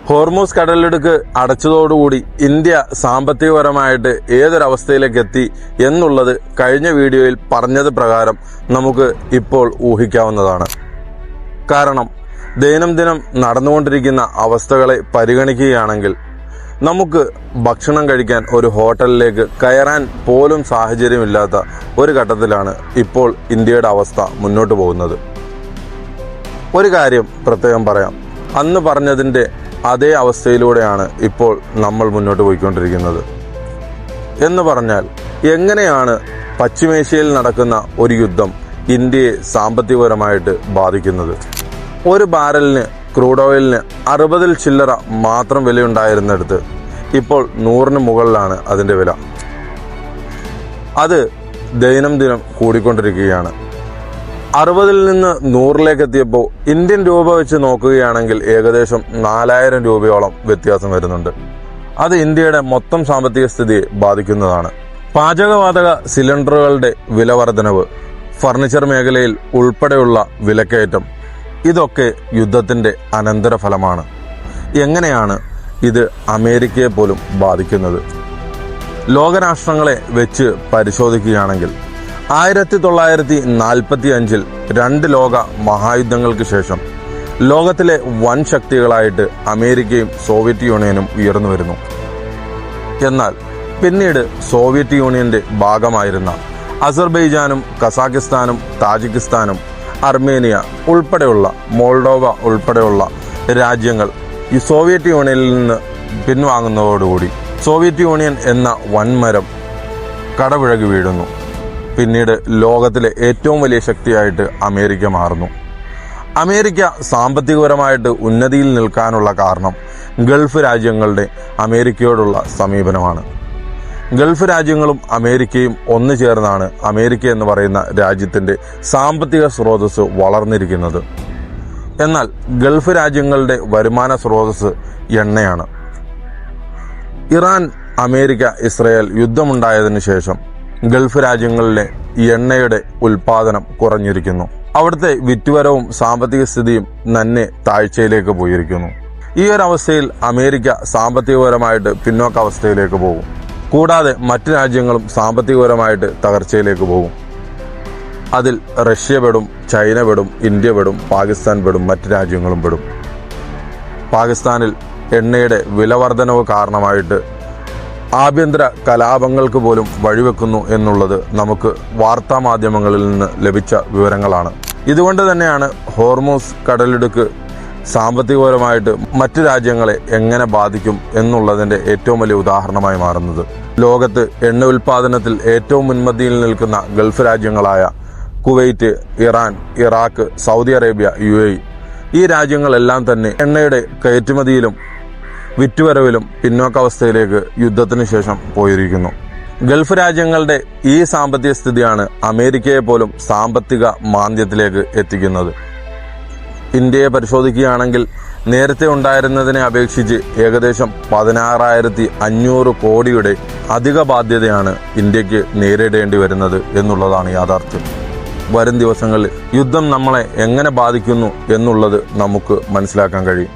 Hormuz കടലിടുക്ക് അടച്ചതോടുകൂടി India സാമ്പത്തികപരമായിട്ട് ഏതൊരവസ്ഥയിലേക്ക് എത്തി എന്നുള്ളത് കഴിഞ്ഞ വീഡിയോയിൽ പറഞ്ഞത് പ്രകാരം നമുക്ക് ഇപ്പോൾ ഊഹിക്കാവുന്നതാണ്. കാരണം ദൈനംദിനം നടന്നുകൊണ്ടിരിക്കുന്ന അവസ്ഥകളെ പരിഗണിക്കുകയാണെങ്കിൽ നമുക്ക് ഭക്ഷണം കഴിക്കാൻ ഒരു ഹോട്ടലിലേക്ക് കയറാൻ പോലും സാഹചര്യമില്ലാത്ത ഒരു ഘട്ടത്തിലാണ് ഇപ്പോൾ ഇന്ത്യയുടെ അവസ്ഥ മുന്നോട്ട് പോകുന്നത്. ഒരു കാര്യം പ്രത്യേകം പറയാം, അന്ന് പറഞ്ഞതിൻ്റെ അതേ അവസ്ഥയിലൂടെയാണ് ഇപ്പോൾ നമ്മൾ മുന്നോട്ട് പോയിക്കൊണ്ടിരിക്കുന്നത്. എന്ന് പറഞ്ഞാൽ എങ്ങനെയാണ് പശ്ചിമേഷ്യയിൽ നടക്കുന്ന ഒരു യുദ്ധം ഇന്ത്യയെ സാമ്പത്തികപരമായിട്ട് ബാധിക്കുന്നത്? ഒരു ബാരലിന് ക്രൂഡ് ഓയിലിന് 60 ചില്ലറ മാത്രം വിലയുണ്ടായിരുന്നിടത്ത് ഇപ്പോൾ 100 മുകളിലാണ് അതിൻ്റെ വില. അത് ദൈനംദിനം കൂടിക്കൊണ്ടിരിക്കുകയാണ്. 60 നിന്ന് 100 എത്തിയപ്പോൾ ഇന്ത്യൻ രൂപ വെച്ച് നോക്കുകയാണെങ്കിൽ ഏകദേശം 4000 രൂപയോളം വ്യത്യാസം വരുന്നുണ്ട്. അത് ഇന്ത്യയുടെ മൊത്തം സാമ്പത്തിക സ്ഥിതിയെ ബാധിക്കുന്നതാണ്. പാചകവാതക സിലിണ്ടറുകളുടെ വില വർധനവ്, ഫർണിച്ചർ മേഖലയിൽ ഉൾപ്പെടെയുള്ള വിലക്കയറ്റം, ഇതൊക്കെ യുദ്ധത്തിൻ്റെ അനന്തരഫലമാണ്. എങ്ങനെയാണ് ഇത് അമേരിക്കയെ പോലും ബാധിക്കുന്നത്? ലോകരാഷ്ട്രങ്ങളെ വെച്ച് പരിശോധിക്കുകയാണെങ്കിൽ 1945 2 ലോക മഹായുദ്ധങ്ങൾക്ക് ശേഷം ലോകത്തിലെ വൻ ശക്തികളായിട്ട് അമേരിക്കയും സോവിയറ്റ് യൂണിയനും ഉയർന്നു വരുന്നു. എന്നാൽ പിന്നീട് സോവിയറ്റ് യൂണിയന്റെ ഭാഗമായിരുന്ന അസർബൈജാനും കസാഖിസ്ഥാനും താജിക്കിസ്ഥാനും അർമേനിയ ഉൾപ്പെടെയുള്ള മോൾഡോവ ഉൾപ്പെടെയുള്ള രാജ്യങ്ങൾ ഈ സോവിയറ്റ് യൂണിയനിൽ നിന്ന് പിൻവാങ്ങുന്നതോടുകൂടി സോവിയറ്റ് യൂണിയൻ എന്ന വൻമരം കടപുഴകി വീഴുന്നു. പിന്നീട് ലോകത്തിലെ ഏറ്റവും വലിയ ശക്തിയായിട്ട് അമേരിക്ക മാറുന്നു. അമേരിക്ക സാമ്പത്തികപരമായിട്ട് ഉന്നതിയിൽ നിൽക്കാനുള്ള കാരണം ഗൾഫ് രാജ്യങ്ങളുടെ അമേരിക്കയോടുള്ള സമീപനമാണ്. ഗൾഫ് രാജ്യങ്ങളും അമേരിക്കയും ഒന്നു ചേർന്നാണ് അമേരിക്ക എന്ന് പറയുന്ന രാജ്യത്തിൻ്റെ സാമ്പത്തിക സ്രോതസ് വളർന്നിരിക്കുന്നത്. എന്നാൽ ഗൾഫ് രാജ്യങ്ങളുടെ വരുമാന സ്രോതസ് എണ്ണയാണ്. ഇറാൻ, അമേരിക്ക, ഇസ്രയേൽ യുദ്ധമുണ്ടായതിനു ശേഷം ഗൾഫ് രാജ്യങ്ങളിലെ എണ്ണയുടെ ഉൽപാദനം കുറഞ്ഞിരിക്കുന്നു. അവിടുത്തെ വിറ്റുവരവും സാമ്പത്തിക സ്ഥിതിയും നന്നെ താഴ്ചയിലേക്ക് പോയിരിക്കുന്നു. ഈ ഒരു അവസ്ഥയിൽ അമേരിക്ക സാമ്പത്തികപരമായിട്ട് പിന്നോക്കാവസ്ഥയിലേക്ക് പോകും. കൂടാതെ മറ്റ് രാജ്യങ്ങളും സാമ്പത്തികപരമായിട്ട് തകർച്ചയിലേക്ക് പോകും. അതിൽ റഷ്യ പെടും, ചൈന പെടും, ഇന്ത്യ പെടും, പാകിസ്ഥാൻ പെടും, മറ്റ് രാജ്യങ്ങളും പെടും. പാകിസ്ഥാനിൽ എണ്ണയുടെ വിലവർധനവ് കാരണമായിട്ട് ആഭ്യന്തര കലാപങ്ങൾക്ക് പോലും വഴിവെക്കുന്നു എന്നുള്ളത് നമുക്ക് വാർത്താ മാധ്യമങ്ങളിൽ നിന്ന് ലഭിച്ച വിവരങ്ങളാണ്. ഇതുകൊണ്ട് തന്നെയാണ് ഹോർമൂസ് കടലിടുക്ക് സാമ്പത്തികപരമായിട്ട് മറ്റു രാജ്യങ്ങളെ എങ്ങനെ ബാധിക്കും എന്നുള്ളതിൻ്റെ ഏറ്റവും വലിയ ഉദാഹരണമായി മാറുന്നത്. ലോകത്ത് എണ്ണ ഉൽപാദനത്തിൽ ഏറ്റവും മുൻപന്തിയിൽ നിൽക്കുന്ന ഗൾഫ് രാജ്യങ്ങളായ Kuwait, Iran, Iraq, Saudi Arabia, UAE ഈ രാജ്യങ്ങളെല്ലാം തന്നെ എണ്ണയുടെ കയറ്റുമതിയിലും വിറ്റുവരവിലും പിന്നോക്കാവസ്ഥയിലേക്ക് യുദ്ധത്തിന് ശേഷം പോയിരിക്കുന്നു. ഗൾഫ് രാജ്യങ്ങളുടെ ഈ സാമ്പത്തിക സ്ഥിതിയാണ് അമേരിക്കയെ പോലും സാമ്പത്തിക മാന്ദ്യത്തിലേക്ക് എത്തിക്കുന്നത്. ഇന്ത്യയെ പരിശോധിക്കുകയാണെങ്കിൽ നേരത്തെ ഉണ്ടായിരുന്നതിനെ അപേക്ഷിച്ച് ഏകദേശം 16,500 കോടിയുടെ അധിക ബാധ്യതയാണ് ഇന്ത്യക്ക് നേരിടേണ്ടി വരുന്നത് എന്നുള്ളതാണ് യാഥാർത്ഥ്യം. വരും ദിവസങ്ങളിൽ യുദ്ധം നമ്മളെ എങ്ങനെ ബാധിക്കുന്നു എന്നുള്ളത് നമുക്ക് മനസ്സിലാക്കാൻ കഴിയും.